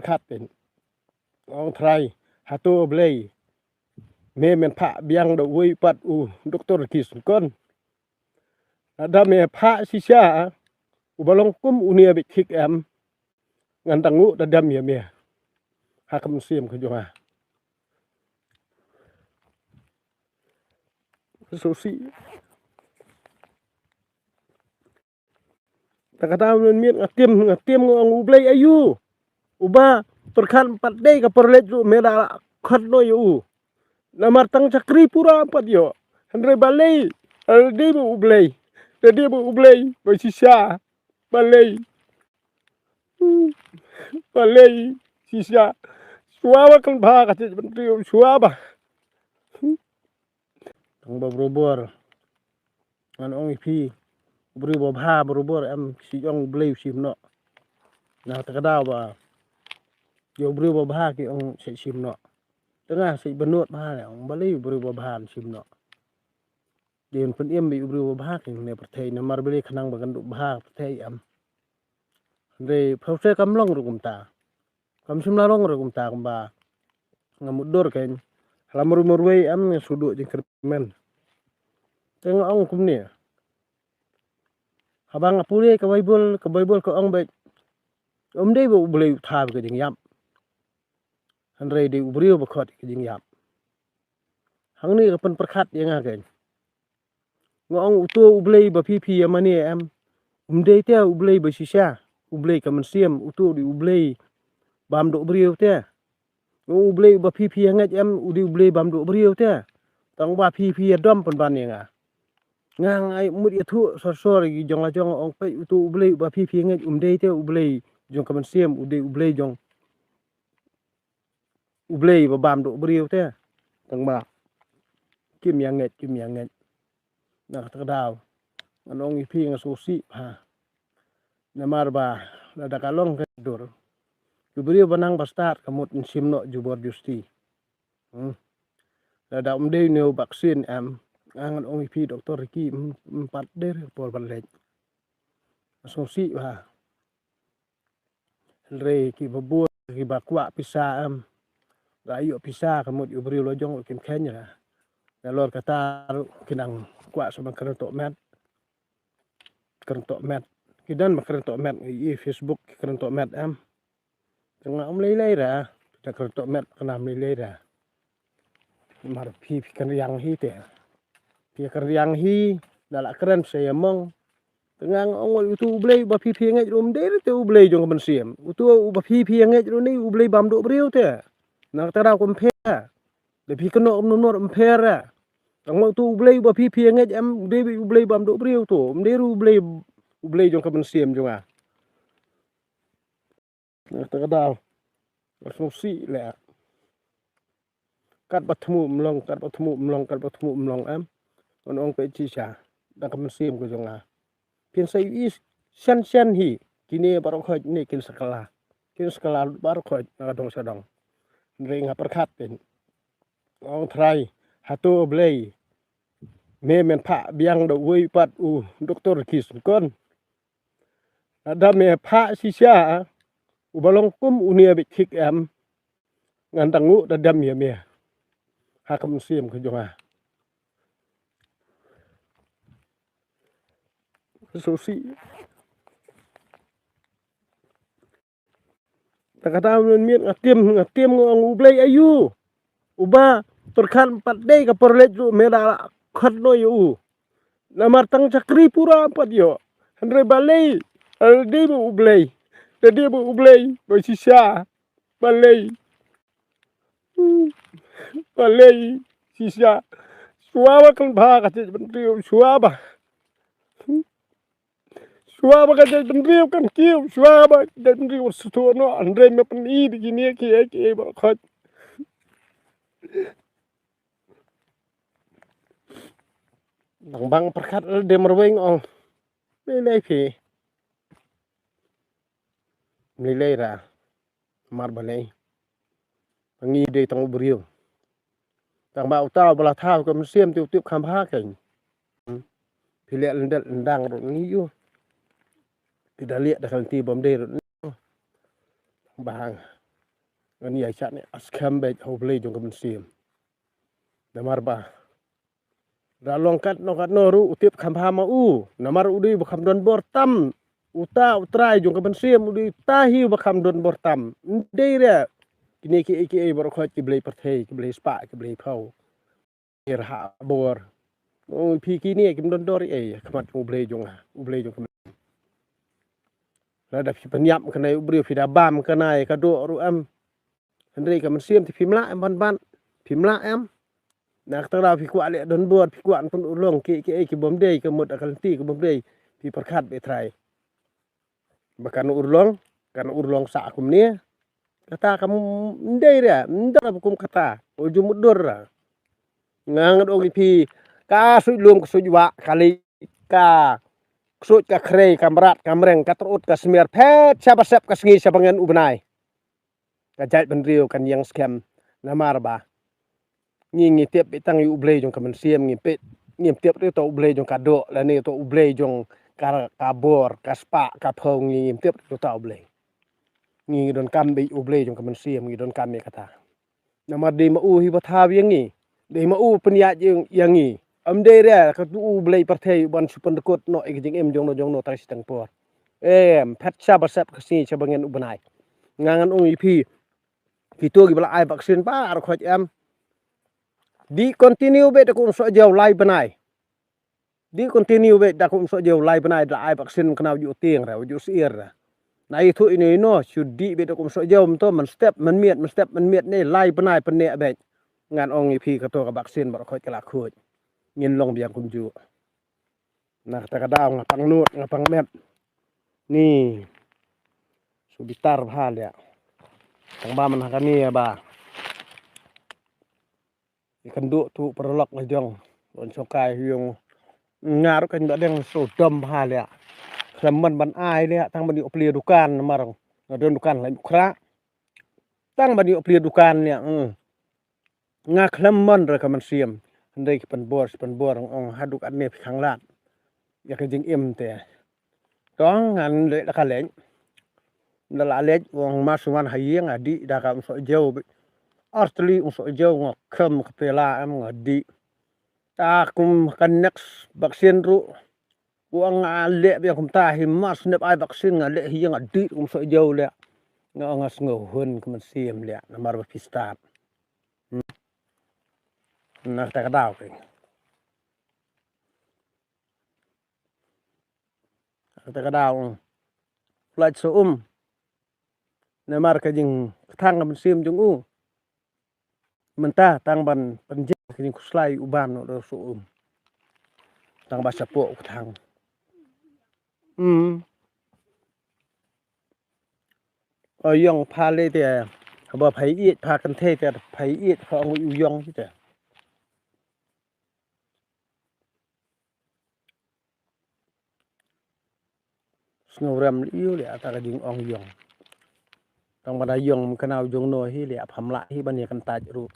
perkatเป็นองไทยหาตัวเบลยเมมันพระเบียงดอกวุ้ยปัดดรกิสก้นada me pha sisa ubalong kum unia bi kik em ngan tangu dadam ya me hakam sim ko jonga sosi takata men ngatim ngong ublay ayu uba perkan 4 day ka perlet me da khat no yu namar tang chakri pura pat yo andre balai aldi bu ublay jadi bu ublay bo sisa balai balai sisa suawa kan bha ka tiu suaba tang borobor an ong pi beri bo bha borobor am si ong blay sim no na takada ba yo beri bo bha ki ong se sim no tengah si benut bha le ong balai beri bo bha sim no den pen em bi beri bo bha ki ne perthai na mar beli khanang ba kan du bha perthai am de phose kam long ru kum ta kam sim la long ru kum ta kum ba ngamudur ken lamur murwei am ne sudu jing kermen teng ong kum ne habang apure ka bible ko ong be de bo boleh tha ke jing yam andre de ubrio ba khot ke jing yam hang ni ka pen perkhat yang ken ngong utu ublei ba pi amani am de te ublei ba sisa ublei ka man siam utu di ublei bam do brio te ublei ba pi ngat am udi ublei bam do brio te tang ba pi dom pen ban yang ngang ai mut ya thu sor gi jong la jong ong pe utu ublei ba pi ngat de te ublei jong ka man siam udi ublei jong ublei ba bam do brio te tang ba kim yang ngat na ta daw anong ipi nga susi ha namar ba la da kalong ke dur jubrio banang bastar kamut simno jubor justi la da umde ne vaksin am angan ong ipi doktor ki 4 der por balej susi ha re ki babu ki bakwa pisa am ayo pisa kamut jubrio lojong kim kenya lor kata kinang kwa sama kerentok met kidan kerentok met i Facebook kerentok met am tengah lei ra ta kerentok met kena lei ra mar pi kan yang hi te pi kan yang hi dala keren saya mong tengah ongol itu ublei ba pi ngai rum de te ublei jong ban siem utu ba pi ngai ru ni ublei bam do breu te na ta ra kom phe de pi keno nor empera ang tu ublei ba pi ngai am de ublei bam do breu to de ru ublei jong ka ban siem jong a ta da sosi le kat batmu mlong am ong pe chi cha da ka ban siem ko jong a pin sai is san hi kini barok khoj ni kin skala barok khoj na dong sadong ring ha perkhat pen ong trai hatu blei me men pha biang do wui pat doktor kis kon ada me pha sisa ubalong kum unia bi kik em ngan tangu dadam ya me hakam sim ko jonga sosi takata men ngatim ngong ublei ayu uba perkan 4 day ka perlet me da khat no yu namar tang chakri pura pat yo andre balai aldi bu ublei jadi bu ublei bo sisa balai sisa suaba kan bha ka tiu suaba ka tiu kan kiu suaba tiu stu no andre me pen I begini ki ba khat bang perkat de merweng ong lei phi lei ra mar balai ngi de tang brio tang ba utau bala thao kam siem tiu kham ha ken phi le ndang ro ngi yu tidak lihat dah kan ti bom de bang Ngani ai chat ni askam be hoble jong kamen sim. Namar ba. Da longkat nokat noru utip khamha ma namar udi bakham don bor tam. Uta utrai jong kamen sim udi tahi bakham don bor tam. Ndei re kini ki bor khot ki blei perthei ki blei spa ki blei phau. Irha bor. Pi kini kim don dori khamat ublei jong la da fi penyap kanai ubri fi da bam kanai ka do ru am Henry ka man sim ti pimla em ban pimla em nak tara fi kwa le don bor fi kwa pun ulong ki bom dei ka mut akal ti ka bom dei fi perkhat be trai bakan urlong sa kum ni kata kamu ndei re ndar kum kata uju mudur ngang do fi ka su lum su wa kali ka Ksut ka krei kamrat kamreng katrut ka smer phet siapa ka sengi sabangan ubnai ka jait benriu kan yang scam namar ba ngi tiep bitang yu ublei jong kamen siem ngi tiep tu to ublei jong kado la ni to ublei jong kabor kaspa ka phong ngi tiep tu to ublei ngi don kam bi ublei jong kamen siem ngi don kam me kata namar di ma hi batha yang ngi di ma penya yang ngi Amdei re ka tu blei parthei ban supan dekot no jing em jong no trai sitang por phat sa basap kasi sabangen ubnai ngangan ipi kitu gi bala ai vaksin pa ar khoj em di continue be ku so jaw lai banai di continue be da ku so jaw lai banai da ai vaksin kana ju tieng ra ju sier ra nai thu ini no sudi be da ku so jaw to man step man miet ni lai banai pene be ngan ipi ka to ka vaksin bar khoj kala khoj ngin long biang kum ju nah ta kadang ngapang nut ngapang map ni subitar bhal ya tang ba man kani ba ikan du tu perlok ngajong on sokai yung ngar kan badeng sodom bhal ya klemman ban ai le tang bani opli dukan marang ngadon dukan lai ukra tang bani opli dukan ya nga klemman ra kaman siem ndai pan bor ong haduk adne khanglat ya ka jing em te tong ngan le ka leng la lej wong masuman hayeng adi da ka so jeu artli so jeu ngok kem kepela am ngadi ta kum kan next vaksin ru wong ale be kum ta hi mas nep ai vaksin ngale hieng adi so jeu le ngas ngohun kum siem le namar pistat nah ta kadau ke ta kadau flight so namar ka jing thang kam sim jung mentah tang ban penje kini kuslai uban no so tang ba sapo thang yong pha le te ba phai i pha kan the te phai i pha ong yong chi te snowram liu le ta ka jing ong yong tang ba da yong kanau jong no hi le phamla hi ban ni kan ta ru